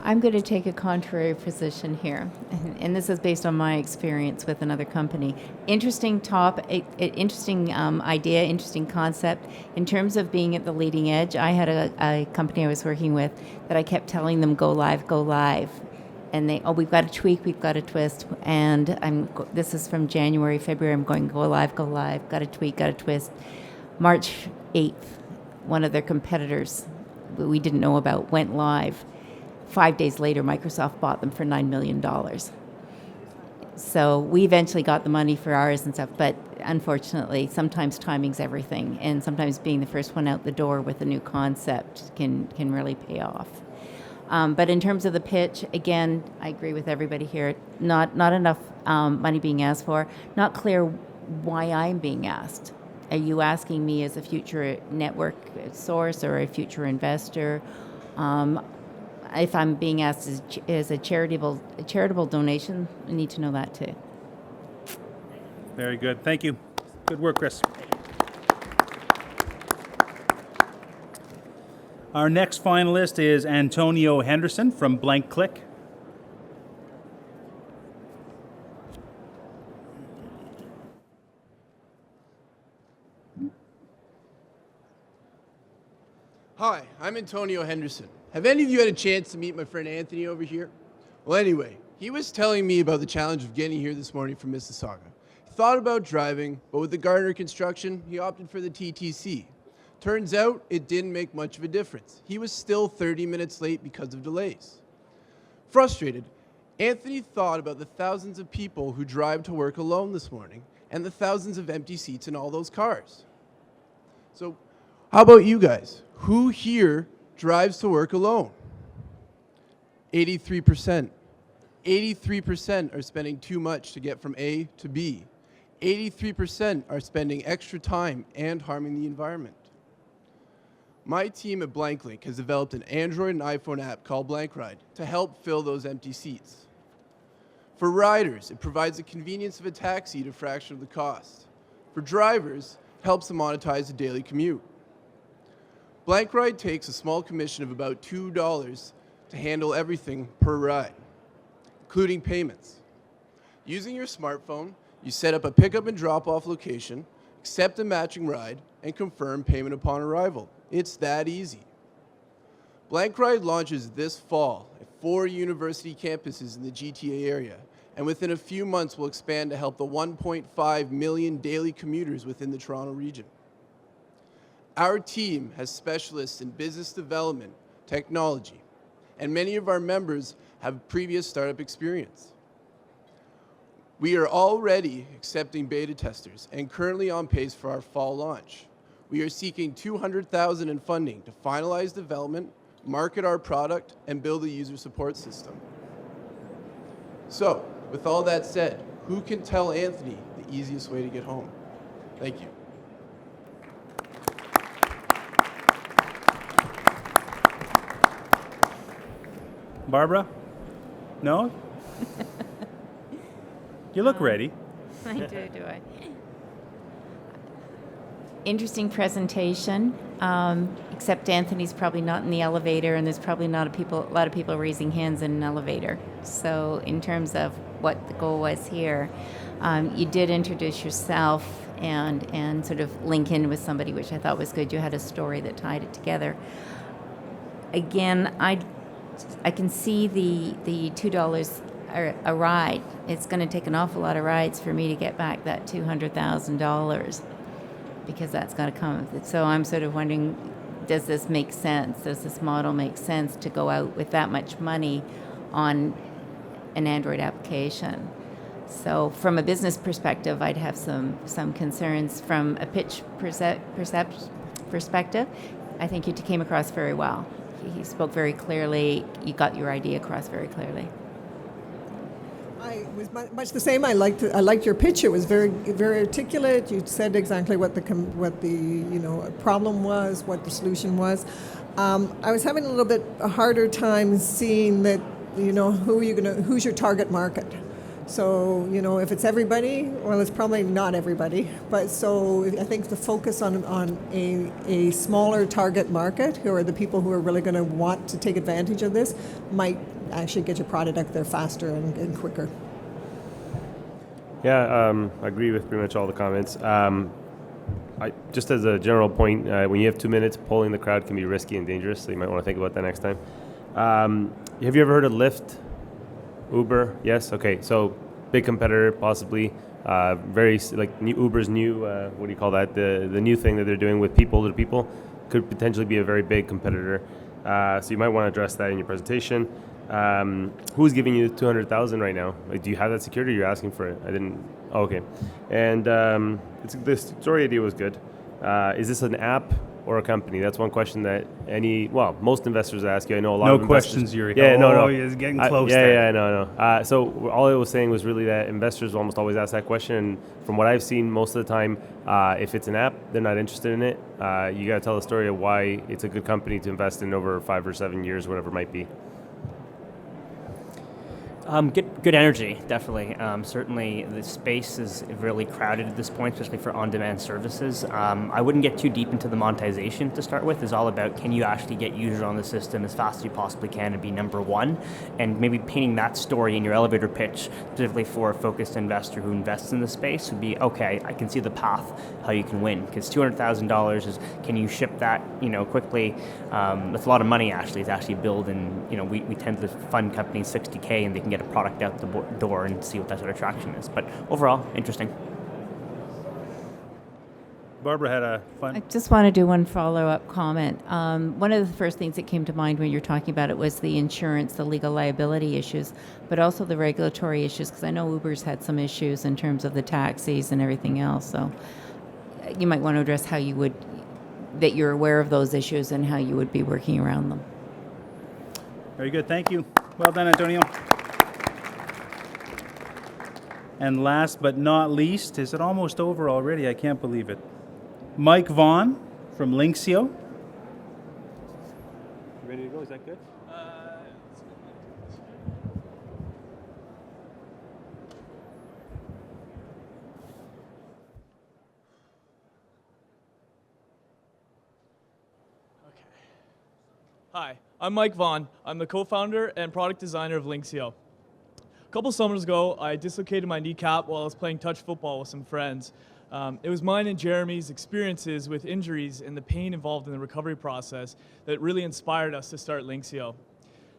I'm going to take a contrary position here, and this is based on my experience with another company. Interesting interesting idea, interesting concept. In terms of being at the leading edge, I had a company I was working with that I kept telling them, go live. And we've got to tweak, we've got to twist. And this is from January, February, I'm going, go live, got to tweak, got to twist. March 8th, one of their competitors we didn't know about went live. 5 days later, Microsoft bought them for $9 million. So we eventually got the money for ours and stuff, but unfortunately, sometimes timing's everything, and sometimes being the first one out the door with a new concept can really pay off. But in terms of the pitch, again, I agree with everybody here. Not enough money being asked for. Not clear why I'm being asked. Are you asking me as a future network source or a future investor? If I'm being asked as a charitable donation, I need to know that too. Very good. Thank you. Good work, Chris. Our next finalist is Antonio Henderson from Blank Click. Hi, I'm Antonio Henderson. Have any of you had a chance to meet my friend Anthony over here? Well, anyway, he was telling me about the challenge of getting here this morning from Mississauga. He thought about driving, but with the Gardner construction, he opted for the TTC. Turns out, it didn't make much of a difference. He was still 30 minutes late because of delays. Frustrated, Anthony thought about the thousands of people who drive to work alone this morning and the thousands of empty seats in all those cars. So, how about you guys? Who here drives to work alone? 83%. 83% are spending too much to get from A to B. 83% are spending extra time and harming the environment. My team at BlankLink has developed an Android and iPhone app called blankride to help fill those empty seats. For riders, it provides the convenience of a taxi at a fraction of the cost. For drivers, it helps them monetize a daily commute. blankride takes a small commission of about $2 to handle everything per ride, including payments. Using your smartphone, you set up a pickup and drop-off location, accept a matching ride, and confirm payment upon arrival. It's that easy. blankride launches this fall at 4 university campuses in the GTA area, and within a few months will expand to help the 1.5 million daily commuters within the Toronto region. Our team has specialists in business development, technology, and many of our members have previous startup experience. We are already accepting beta testers and currently on pace for our fall launch. We are seeking $200,000 in funding to finalize development, market our product, and build a user support system. So, with all that said, who can tell Anthony the easiest way to get home? Thank you. Barbara? No? You look ready. I do I? Interesting presentation, except Anthony's probably not in the elevator, and there's probably not a lot of people raising hands in an elevator. So in terms of what the goal was here, you did introduce yourself and sort of link in with somebody, which I thought was good. You had a story that tied it together. Again, I can see the $2 a ride. It's going to take an awful lot of rides for me to get back that $200,000, because that's got to come. So I'm sort of wondering, does this make sense? Does this model make sense to go out with that much money on an Android application? So from a business perspective, I'd have some concerns. From a pitch perspective, I think you came across very well. He spoke very clearly. You got your idea across very clearly. I was much the same. I liked your pitch. It was very, very articulate. You said exactly what the problem was, what the solution was. I was having a little bit a harder time seeing that, who's your target market. So, if it's everybody, well, it's probably not everybody. But so I think the focus on a smaller target market, who are the people who are really going to want to take advantage of this, might actually get your product out there faster and quicker. Yeah, I agree with pretty much all the comments. Just as a general point, when you have 2 minutes, polling the crowd can be risky and dangerous, so you might want to think about that next time. Have you ever heard of Lyft? Uber? Yes? Okay, so big competitor, possibly. Very, Uber's new, what do you call that? The new thing that they're doing with people to people could potentially be a very big competitor. So you might want to address that in your presentation. Who's giving you $200,000 right now? Do you have that secured, or you're asking for it? I didn't. Oh, okay. And the story idea was good. Is this an app or a company? That's one question that most investors ask you. I know a lot of investors. No questions, Yuri. Yeah, no. It's getting close there. No. So all I was saying was really that investors almost always ask that question. And from what I've seen, most of the time, if it's an app, they're not interested in it. You got to tell the story of why it's a good company to invest in over 5 or 7 years, whatever it might be. Good energy, definitely. Certainly, the space is really crowded at this point, especially for on-demand services. I wouldn't get too deep into the monetization to start with. It's all about, can you actually get users on the system as fast as you possibly can and be number one? And maybe painting that story in your elevator pitch, specifically for a focused investor who invests in the space, would be, okay, I can see the path how you can win. Because $200,000 is, can you ship that, quickly? That's a lot of money actually to actually build, and we tend to fund companies $60K and they can get a product out the door and see what that sort of traction is. But overall, interesting. Barbara had a fun. I just want to do one follow-up comment. One of the first things that came to mind when you were talking about it was the insurance, the legal liability issues, but also the regulatory issues, because I know Uber's had some issues in terms of the taxis and everything else. So you might want to address how you would, that you're aware of those issues and how you would be working around them. Very good. Thank you. Well done, Antonio. And last but not least, is it almost over already? I can't believe it. Mike Vaughn from Linksio. Ready to go? Is that good? Hi, I'm Mike Vaughn. I'm the co-founder and product designer of Linksio. A couple summers ago, I dislocated my kneecap while I was playing touch football with some friends. It was mine and Jeremy's experiences with injuries and the pain involved in the recovery process that really inspired us to start Linksio.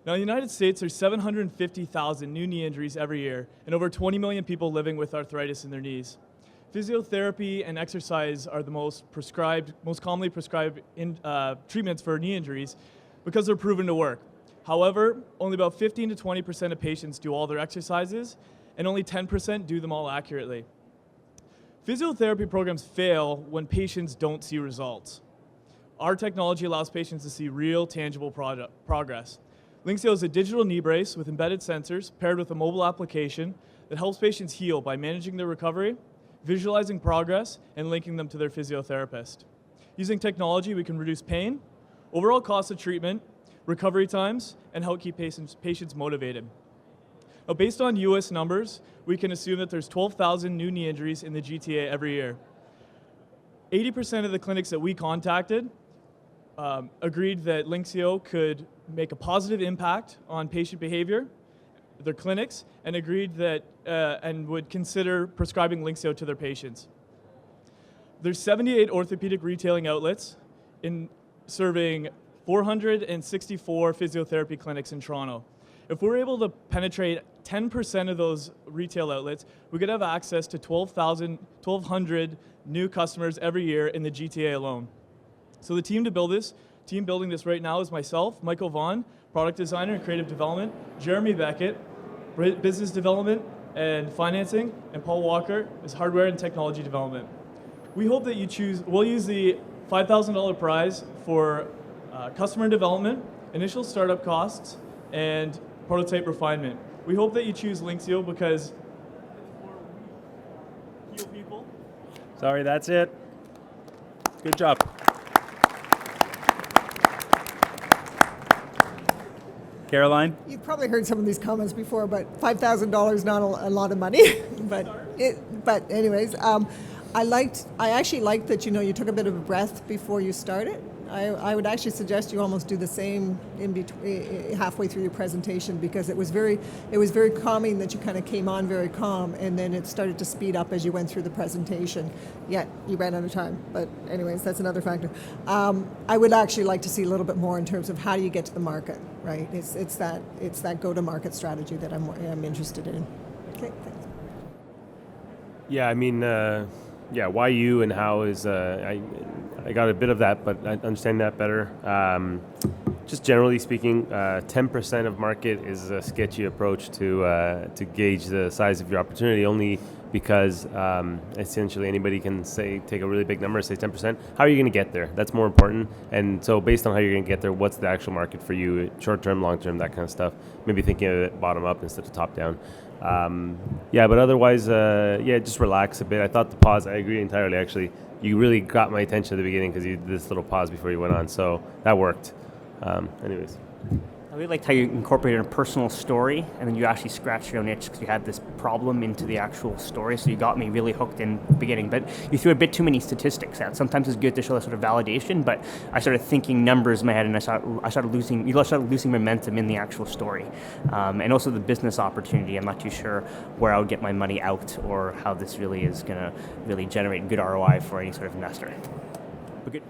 Now, in the United States, there's 750,000 new knee injuries every year and over 20 million people living with arthritis in their knees. Physiotherapy and exercise are the most commonly prescribed treatments for knee injuries because they're proven to work. However, only about 15 to 20% of patients do all their exercises, and only 10% do them all accurately. Physiotherapy programs fail when patients don't see results. Our technology allows patients to see real, tangible progress. Linksio is a digital knee brace with embedded sensors paired with a mobile application that helps patients heal by managing their recovery, visualizing progress, and linking them to their physiotherapist. Using technology, we can reduce pain, overall cost of treatment, recovery times, and help keep patients motivated. Now, based on US numbers, we can assume that there's 12,000 new knee injuries in the GTA every year. 80% of the clinics that we contacted agreed that Linksio could make a positive impact on patient behavior, their clinics, and agreed that and would consider prescribing Linksio to their patients. There's 78 orthopedic retailing outlets in serving 464 physiotherapy clinics in Toronto. If we're able to penetrate 10% of those retail outlets, we could have access to 1,200 new customers every year in the GTA alone. So the team building this right now is myself, Michael Vaughn, product designer and creative development, Jeremy Beckett, business development and financing, and Paul Walker is hardware and technology development. We hope that we'll use the $5,000 prize for customer development, initial startup costs, and prototype refinement. We hope that you choose Linksio because heal people. Sorry, that's it. Good job. Caroline? You've probably heard some of these comments before, but $5,000 not a lot of money. but anyways, I actually liked that you took a bit of a breath before you started. I would actually suggest you almost do the same in between, halfway through your presentation, because it was very calming that you kind of came on very calm, and then it started to speed up as you went through the presentation. Yet you ran out of time, but anyways, that's another factor. I would actually like to see a little bit more in terms of how do you get to the market, right? It's that go-to-market strategy that I'm interested in. Okay, thanks. Yeah, I mean, why you and how is I got a bit of that, but I understand that better. Just generally speaking, 10% of market is a sketchy approach to gauge the size of your opportunity, only because essentially anybody can take a really big number, say 10%. How are you going to get there? That's more important. And so based on how you're going to get there, what's the actual market for you, short-term, long-term, that kind of stuff. Maybe thinking of it bottom-up instead of top-down. But otherwise, just relax a bit. I thought the pause, I agree entirely, actually. You really got my attention at the beginning because you did this little pause before you went on, so that worked. Anyways. I really liked how you incorporated a personal story, and then you actually scratched your own itch because you had this problem into the actual story. So you got me really hooked in the beginning. But you threw a bit too many statistics out. Sometimes it's good to show that sort of validation, but I started thinking numbers in my head, and you started losing momentum in the actual story, and also the business opportunity. I'm not too sure where I would get my money out or how this really is going to really generate good ROI for any sort of investor. But good.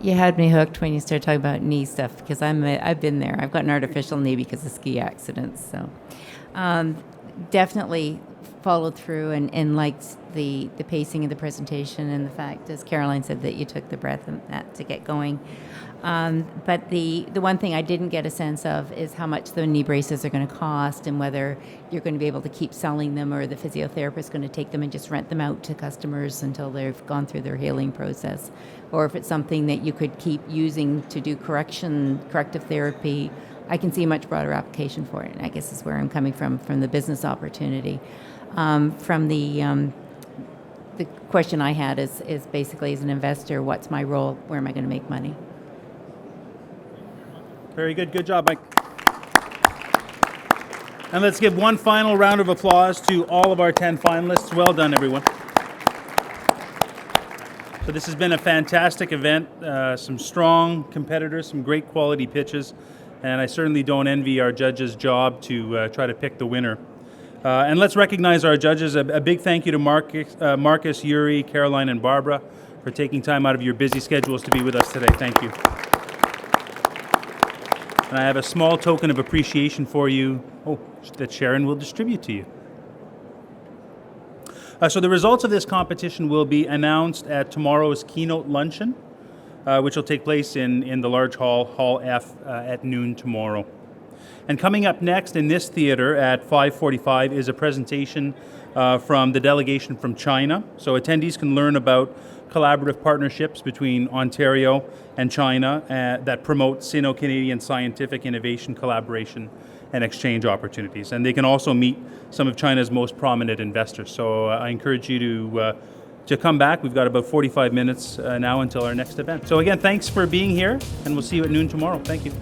You had me hooked when you started talking about knee stuff because I've been there. I've got an artificial knee because of ski accidents. So definitely followed through and liked the pacing of the presentation and the fact, as Caroline said, that you took the breath and that to get going. But the one thing I didn't get a sense of is how much the knee braces are going to cost and whether you're going to be able to keep selling them or the physiotherapist is going to take them and just rent them out to customers until they've gone through their healing process, or if it's something that you could keep using to do corrective therapy. I can see a much broader application for it, and I guess is where I'm coming from the business opportunity. From the question I had is basically, as an investor, what's my role? Where am I going to make money? Very good. Good job, Mike. And let's give one final round of applause to all of our 10 finalists. Well done, everyone. So this has been a fantastic event. Some strong competitors, some great quality pitches, and I certainly don't envy our judges' job to try to pick the winner. And let's recognize our judges. A big thank you to Marcus, Yuri, Caroline, and Barbara for taking time out of your busy schedules to be with us today. Thank you. And I have a small token of appreciation for you that Sharon will distribute to you. So the results of this competition will be announced at tomorrow's keynote luncheon, which will take place in the large hall, Hall F, at noon tomorrow. And coming up next in this theater at 5:45 is a presentation from the delegation from China. So attendees can learn about collaborative partnerships between Ontario and China that promote Sino-Canadian scientific innovation, collaboration, and exchange opportunities. And they can also meet some of China's most prominent investors. So I encourage you to come back. We've got about 45 minutes now until our next event. So again, thanks for being here, and we'll see you at noon tomorrow. Thank you.